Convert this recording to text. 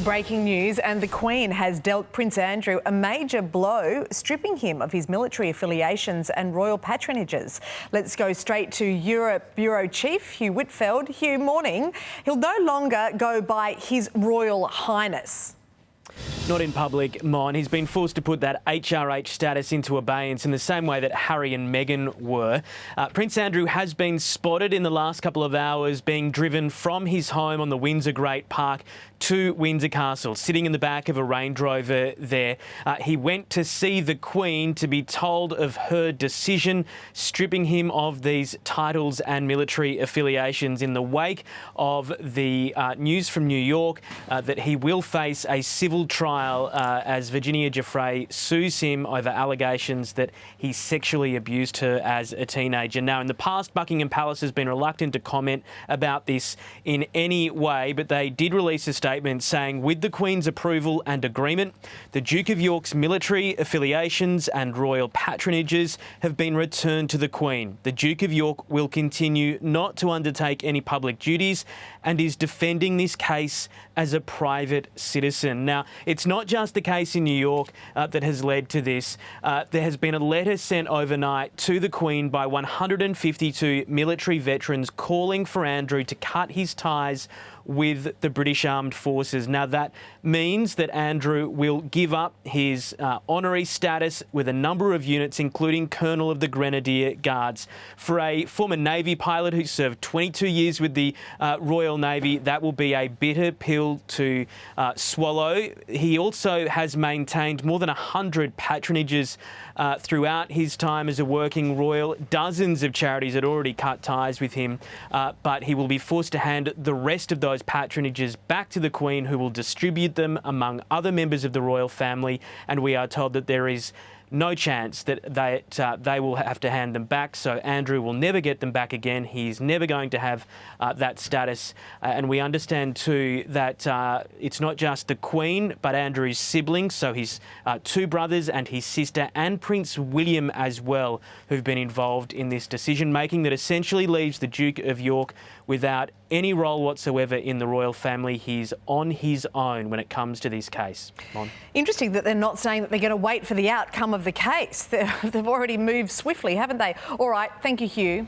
Breaking news, and the Queen has dealt Prince Andrew a major blow, stripping him of his military affiliations and royal patronages. Let's go straight to Europe Bureau Chief Hugh Whitfield. Hugh, morning. He'll no longer go by His Royal Highness. Not in public, Mon. He's been forced to put that HRH status into abeyance in the same way that Harry and Meghan were. Prince Andrew has been spotted in the last couple of hours being driven from his home on the Windsor Great Park to Windsor Castle, sitting in the back of a Range Rover there. He went to see the Queen to be told of her decision, stripping him of these titles and military affiliations in the wake of the news from New York that he will face a civil trial as Virginia Giuffre sues him over allegations that he sexually abused her as a teenager. Now, in the past, Buckingham Palace has been reluctant to comment about this in any way, but they did release a statement saying, with the Queen's approval and agreement, the Duke of York's military affiliations and royal patronages have been returned to the Queen. The Duke of York will continue not to undertake any public duties and is defending this case as a private citizen. Now, it's not just the case in New York that has led to this. There has been a letter sent overnight to the Queen by 152 military veterans calling for Andrew to cut his ties with the British Armed Forces. Now, that means that Andrew will give up his honorary status with a number of units, including Colonel of the Grenadier Guards. For a former Navy pilot who served 22 years with the Royal Navy, that will be a bitter pill to swallow. He also has maintained more than 100 patronages throughout his time as a working royal. Dozens of charities had already cut ties with him, but he will be forced to hand the rest of those patronages back to the Queen, who will distribute them among other members of the royal family, and we are told that there is no chance that they will have to hand them back. So Andrew will never get them back again. He's never going to have that status. And we understand too that it's not just the Queen, but Andrew's siblings, so his two brothers and his sister, and Prince William as well, who've been involved in this decision-making that essentially leaves the Duke of York without any role whatsoever in the royal family. He's on his own when it comes to this case. Mon. Interesting that they're not saying that they're going to wait for the outcome of the case. They've already moved swiftly, haven't they? All right, thank you, Hugh.